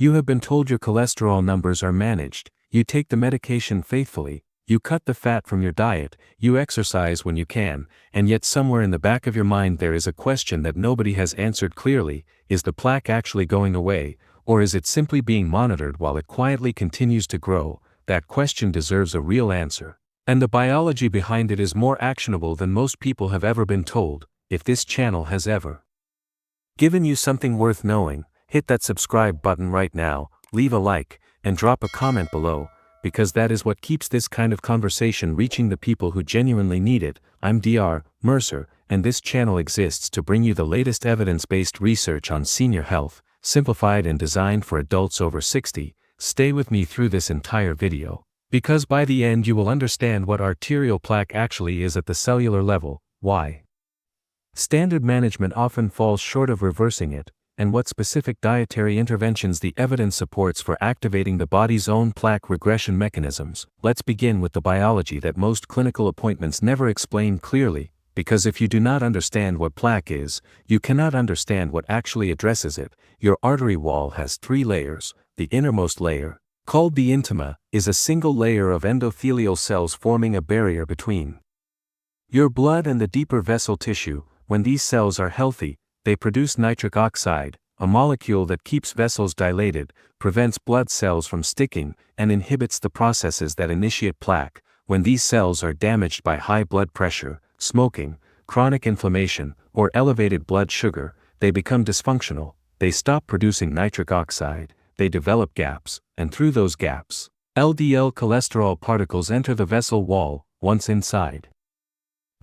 You have been told your cholesterol numbers are managed, you take the medication faithfully, you cut the fat from your diet, you exercise when you can, and yet somewhere in the back of your mind there is a question that nobody has answered clearly: is the plaque actually going away, or is it simply being monitored while it quietly continues to grow? That question deserves a real answer. And the biology behind it is more actionable than most people have ever been told. If this channel has ever given you something worth knowing, hit that subscribe button right now, leave a like, and drop a comment below, because that is what keeps this kind of conversation reaching the people who genuinely need it. I'm Dr. Mercer, and this channel exists to bring you the latest evidence-based research on senior health, simplified and designed for adults over 60. Stay with me through this entire video, because by the end you will understand what arterial plaque actually is at the cellular level, why standard management often falls short of reversing it, and what specific dietary interventions the evidence supports for activating the body's own plaque regression mechanisms. Let's begin with the biology that most clinical appointments never explain clearly, because if you do not understand what plaque is, you cannot understand what actually addresses it. Your artery wall has 3 layers. The innermost layer, called the intima, is a single layer of endothelial cells forming a barrier between your blood and the deeper vessel tissue. When these cells are healthy, they produce nitric oxide, a molecule that keeps vessels dilated, prevents blood cells from sticking, and inhibits the processes that initiate plaque. When these cells are damaged by high blood pressure, smoking, chronic inflammation, or elevated blood sugar, they become dysfunctional. They stop producing nitric oxide, they develop gaps, and through those gaps, LDL cholesterol particles enter the vessel wall. Once inside,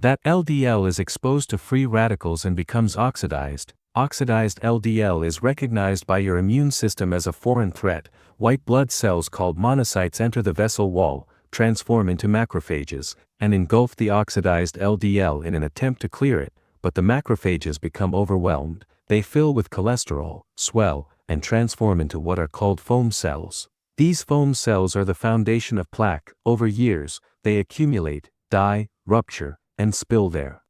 that LDL is exposed to free radicals and becomes oxidized. Oxidized LDL is recognized by your immune system as a foreign threat. White blood cells called monocytes enter the vessel wall, transform into macrophages, and engulf the oxidized LDL in an attempt to clear it, but the macrophages become overwhelmed. They fill with cholesterol, swell, and transform into what are called foam cells. These foam cells are the foundation of plaque. Over years, they accumulate, die, rupture, and spill their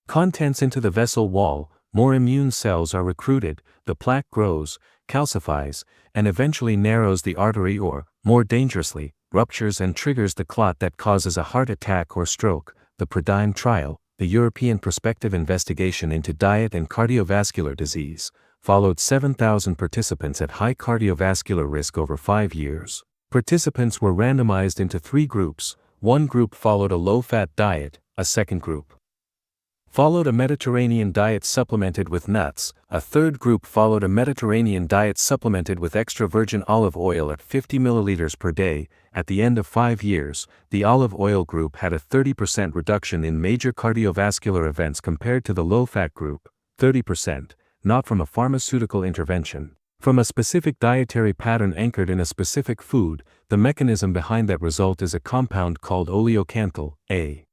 contents into the vessel wall. More immune cells are recruited, the plaque grows, calcifies, and eventually narrows the artery, or, more dangerously, ruptures and triggers the clot that causes a heart attack or stroke. The PREDIME trial, the European prospective investigation into diet and cardiovascular disease, followed 7,000 participants at high cardiovascular risk over 5 years. Participants were randomized into 3 groups. One group followed a low-fat diet, a second group followed a Mediterranean diet supplemented with nuts, a third group followed a Mediterranean diet supplemented with extra virgin olive oil at 50 milliliters per day. At the end of 5 years, the olive oil group had a 30% reduction in major cardiovascular events compared to the low-fat group, 30%, not from a pharmaceutical intervention, from a specific dietary pattern anchored in a specific food. The mechanism behind that result is a compound called oleocanthal, a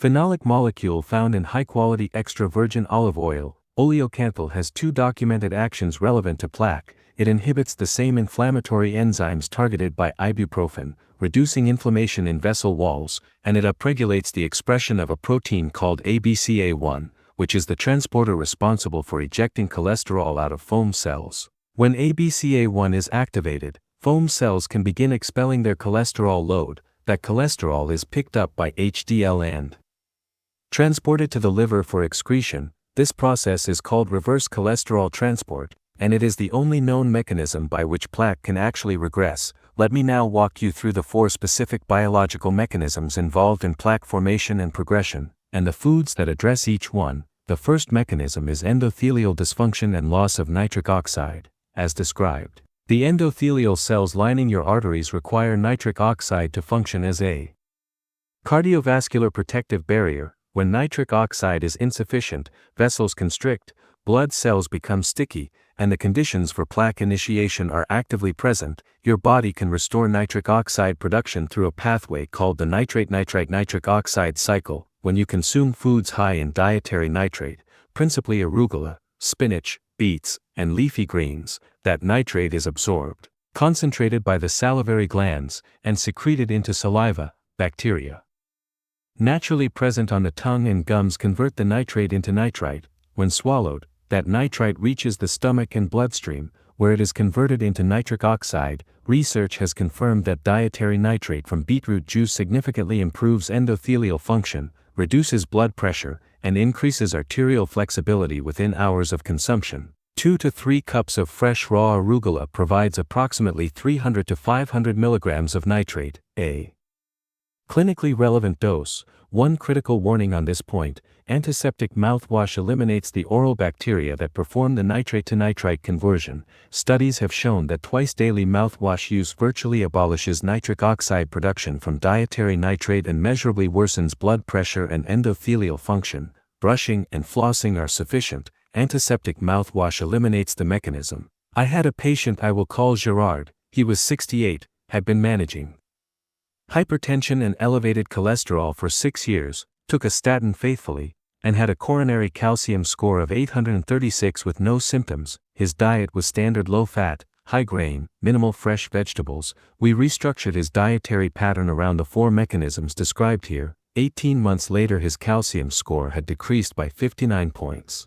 phenolic molecule found in high-quality extra virgin olive oil. Oleocanthal has 2 documented actions relevant to plaque. It inhibits the same inflammatory enzymes targeted by ibuprofen, reducing inflammation in vessel walls, and it upregulates the expression of a protein called ABCA1, which is the transporter responsible for ejecting cholesterol out of foam cells. When ABCA1 is activated, foam cells can begin expelling their cholesterol load. That cholesterol is picked up by HDL and transported to the liver for excretion. This process is called reverse cholesterol transport, and it is the only known mechanism by which plaque can actually regress. Let me now walk you through the 4 specific biological mechanisms involved in plaque formation and progression, and the foods that address each one. The first mechanism is endothelial dysfunction and loss of nitric oxide, as described. The endothelial cells lining your arteries require nitric oxide to function as a cardiovascular protective barrier. When nitric oxide is insufficient, vessels constrict, blood cells become sticky, and the conditions for plaque initiation are actively present. Your body can restore nitric oxide production through a pathway called the nitrate-nitrite-nitric oxide cycle. When you consume foods high in dietary nitrate, principally arugula, spinach, beets, and leafy greens, that nitrate is absorbed, concentrated by the salivary glands, and secreted into saliva. Bacteria naturally present on the tongue and gums convert the nitrate into nitrite. When swallowed, that nitrite reaches the stomach and bloodstream, where it is converted into nitric oxide. Research has confirmed that dietary nitrate from beetroot juice significantly improves endothelial function, reduces blood pressure, and increases arterial flexibility within hours of consumption. 2 to 3 cups of fresh raw arugula provides approximately 300 to 500 milligrams of nitrate, a clinically relevant dose. One critical warning on this point: antiseptic mouthwash eliminates the oral bacteria that perform the nitrate to nitrite conversion. Studies have shown that twice-daily mouthwash use virtually abolishes nitric oxide production from dietary nitrate and measurably worsens blood pressure and endothelial function. Brushing and flossing are sufficient. Antiseptic mouthwash eliminates the mechanism. I had a patient I will call Gerard. He was 68, had been managing hypertension and elevated cholesterol for 6 years, took a statin faithfully, and had a coronary calcium score of 836 with no symptoms. His diet was standard low-fat, high-grain, minimal fresh vegetables. We restructured his dietary pattern around the 4 mechanisms described here. 18 months later his calcium score had decreased by 59 points.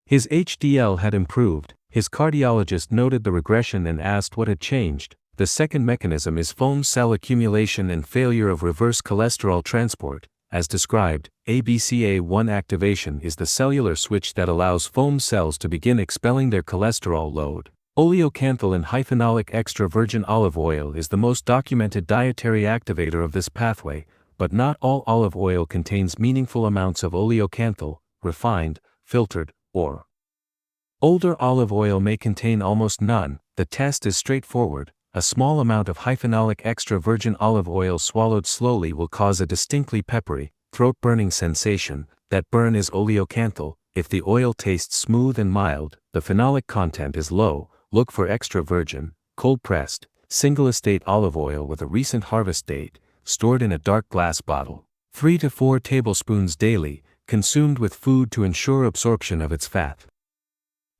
His HDL had improved. His cardiologist noted the regression and asked what had changed. The second mechanism is foam cell accumulation and failure of reverse cholesterol transport. As described, ABCA1 activation is the cellular switch that allows foam cells to begin expelling their cholesterol load. Oleocanthal and hyphenolic extra virgin olive oil is the most documented dietary activator of this pathway, but not all olive oil contains meaningful amounts of oleocanthal, refined, filtered, or older olive oil may contain almost none. The test is straightforward. A small amount of hyphenolic extra virgin olive oil swallowed slowly will cause a distinctly peppery, throat-burning sensation. That burn is oleocanthal. If the oil tastes smooth and mild, the phenolic content is low. Look for extra virgin, cold-pressed, single-estate olive oil with a recent harvest date, stored in a dark glass bottle. 3 to 4 tablespoons daily, consumed with food to ensure absorption of its fat.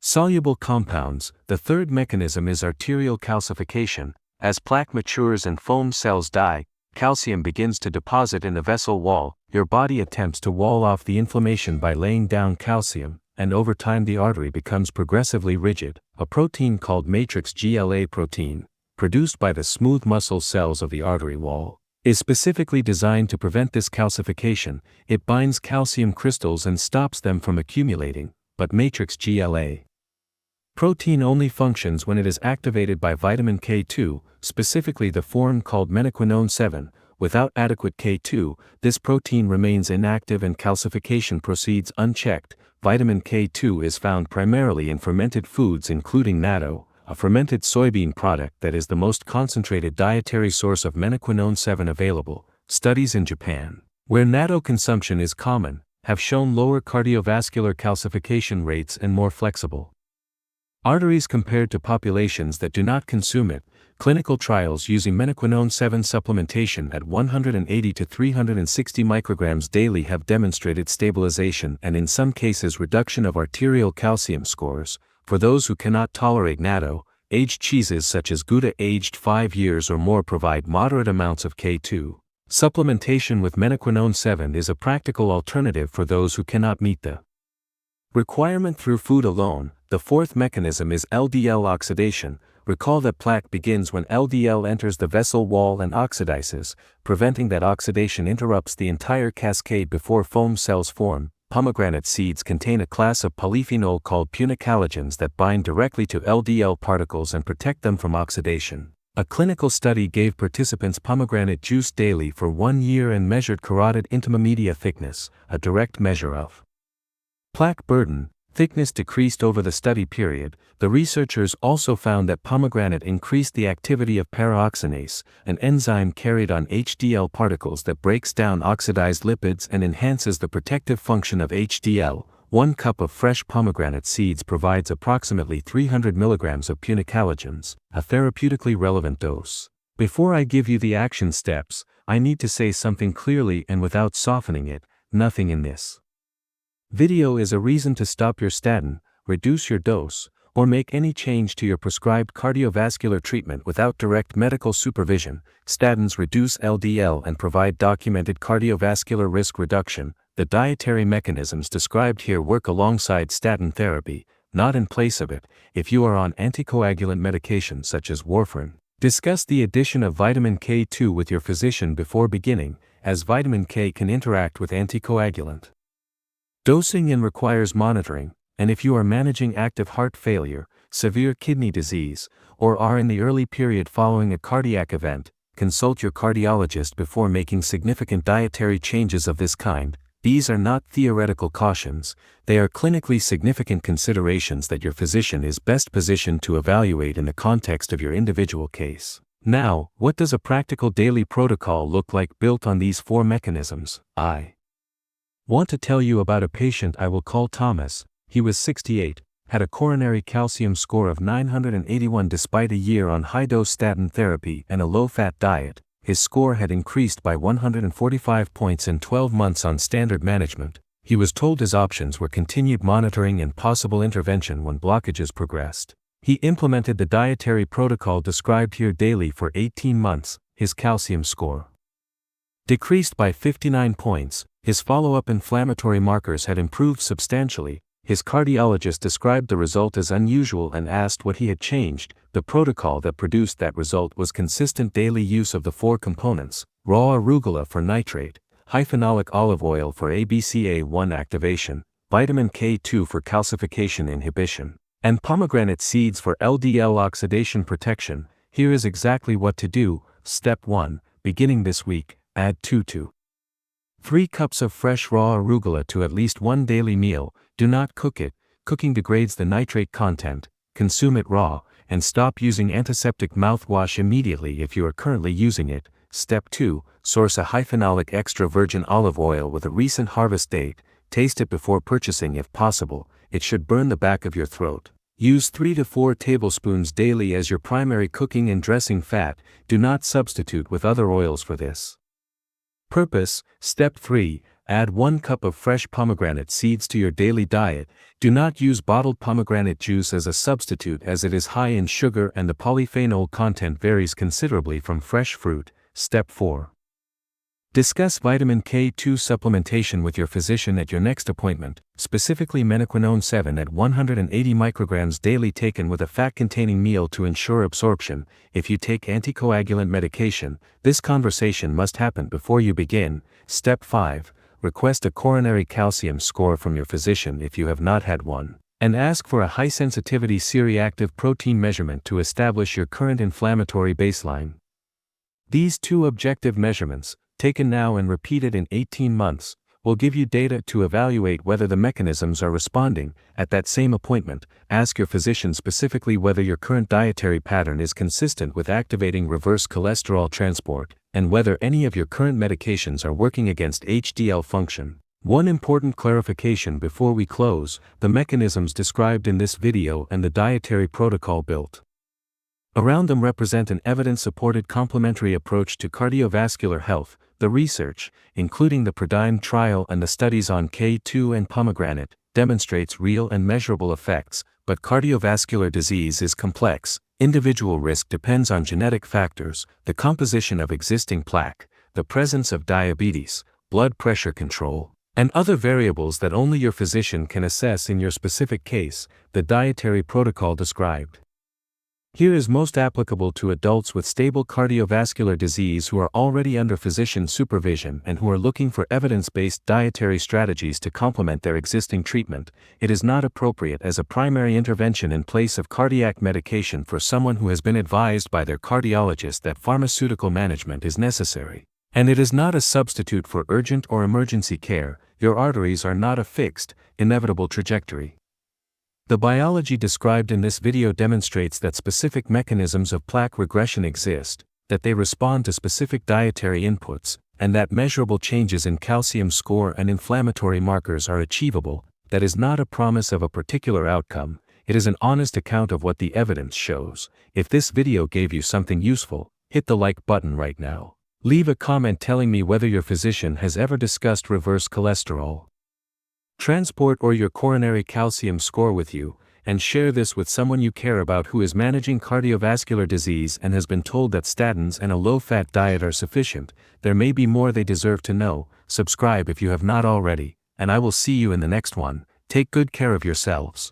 Soluble compounds. The third mechanism is arterial calcification. As plaque matures and foam cells die, calcium begins to deposit in the vessel wall. Your body attempts to wall off the inflammation by laying down calcium, and over time the artery becomes progressively rigid. A protein called matrix GLA protein, produced by the smooth muscle cells of the artery wall, is specifically designed to prevent this calcification. It binds calcium crystals and stops them from accumulating, but matrix GLA protein only functions when it is activated by vitamin K2, specifically the form called menaquinone 7. Without adequate K2, this protein remains inactive and calcification proceeds unchecked. Vitamin K2 is found primarily in fermented foods including natto, a fermented soybean product that is the most concentrated dietary source of menaquinone 7 available. Studies in Japan, where natto consumption is common, have shown lower cardiovascular calcification rates and more flexible arteries compared to populations that do not consume it. Clinical trials using menaquinone 7 supplementation at 180 to 360 micrograms daily have demonstrated stabilization and in some cases reduction of arterial calcium scores. For those who cannot tolerate natto, aged cheeses such as Gouda aged 5 years or more provide moderate amounts of K2. Supplementation with menaquinone 7 is a practical alternative for those who cannot meet the requirement through food alone. The fourth mechanism is LDL oxidation. Recall that plaque begins when LDL enters the vessel wall and oxidizes. Preventing that oxidation interrupts the entire cascade before foam cells form. Pomegranate seeds contain a class of polyphenol called punicalagins that bind directly to LDL particles and protect them from oxidation. A clinical study gave participants pomegranate juice daily for 1 year and measured carotid intima media thickness, a direct measure of plaque burden. Thickness decreased over the study period. The researchers also found that pomegranate increased the activity of paraoxinase, an enzyme carried on HDL particles that breaks down oxidized lipids and enhances the protective function of HDL. 1 cup of fresh pomegranate seeds provides approximately 300 milligrams of punicalagins, a therapeutically relevant dose. Before I give you the action steps, I need to say something clearly and without softening it. Nothing in this video is a reason to stop your statin, reduce your dose, or make any change to your prescribed cardiovascular treatment without direct medical supervision. Statins reduce LDL and provide documented cardiovascular risk reduction. The dietary mechanisms described here work alongside statin therapy. not in place of it, if you are on anticoagulant medication such as warfarin. Discuss the addition of vitamin K2 with your physician before beginning, as vitamin K can interact with anticoagulant dosing and requires monitoring, and if you are managing active heart failure, severe kidney disease, or are in the early period following a cardiac event, consult your cardiologist before making significant dietary changes of this kind. These are not theoretical cautions, they are clinically significant considerations that your physician is best positioned to evaluate in the context of your individual case. Now, what does a practical daily protocol look like built on these 4 mechanisms? I want to tell you about a patient I will call Thomas. He was 68, had a coronary calcium score of 981 despite a year on high-dose statin therapy and a low-fat diet. His score had increased by 145 points in 12 months on standard management. He was told his options were continued monitoring and possible intervention when blockages progressed. He implemented the dietary protocol described here daily for 18 months. His calcium score decreased by 59 points. His follow-up inflammatory markers had improved substantially. His cardiologist described the result as unusual and asked what he had changed. The protocol that produced that result was consistent daily use of the 4 components: raw arugula for nitrate, hyphenolic olive oil for ABCA1 activation, vitamin K2 for calcification inhibition, and pomegranate seeds for LDL oxidation protection. Here is exactly what to do. Step 1. Beginning this week, add 2 to 3 cups of fresh raw arugula to at least 1 daily meal. Do not cook it. Cooking degrades the nitrate content. Consume it raw, and stop using antiseptic mouthwash immediately if you are currently using it. Step 2. Source a hyphenolic extra virgin olive oil with a recent harvest date. Taste it before purchasing if possible. It should burn the back of your throat. Use 3 to 4 tablespoons daily as your primary cooking and dressing fat. Do not substitute with other oils for this purpose. Step 3. Add 1 cup of fresh pomegranate seeds to your daily diet. Do not use bottled pomegranate juice as a substitute as it is high in sugar and the polyphenol content varies considerably from fresh fruit. Step 4. Discuss vitamin K2 supplementation with your physician at your next appointment, specifically menaquinone 7 at 180 micrograms daily taken with a fat-containing meal to ensure absorption. If you take anticoagulant medication, this conversation must happen before you begin. Step 5. Request a coronary calcium score from your physician if you have not had one, and ask for a high-sensitivity C-reactive protein measurement to establish your current inflammatory baseline. These 2 objective measurements, taken now and repeated in 18 months, will give you data to evaluate whether the mechanisms are responding. At that same appointment, ask your physician specifically whether your current dietary pattern is consistent with activating reverse cholesterol transport, and whether any of your current medications are working against HDL function. One important clarification before we close: the mechanisms described in this video and the dietary protocol built around them represent an evidence-supported complementary approach to cardiovascular health. The research, including the PREDIME trial and the studies on K2 and pomegranate, demonstrates real and measurable effects, but cardiovascular disease is complex. Individual risk depends on genetic factors, the composition of existing plaque, the presence of diabetes, blood pressure control, and other variables that only your physician can assess in your specific case. The dietary protocol described here is most applicable to adults with stable cardiovascular disease who are already under physician supervision and who are looking for evidence-based dietary strategies to complement their existing treatment. It is not appropriate as a primary intervention in place of cardiac medication for someone who has been advised by their cardiologist that pharmaceutical management is necessary. And it is not a substitute for urgent or emergency care. Your arteries are not a fixed, inevitable trajectory. The biology described in this video demonstrates that specific mechanisms of plaque regression exist, that they respond to specific dietary inputs, and that measurable changes in calcium score and inflammatory markers are achievable. That is not a promise of a particular outcome, it is an honest account of what the evidence shows. If this video gave you something useful, hit the like button right now. Leave a comment telling me whether your physician has ever discussed reverse cholesterol transport or your coronary calcium score with you, and share this with someone you care about who is managing cardiovascular disease and has been told that statins and a low-fat diet are sufficient. There may be more they deserve to know. Subscribe if you have not already, and I will see you in the next one. Take good care of yourselves.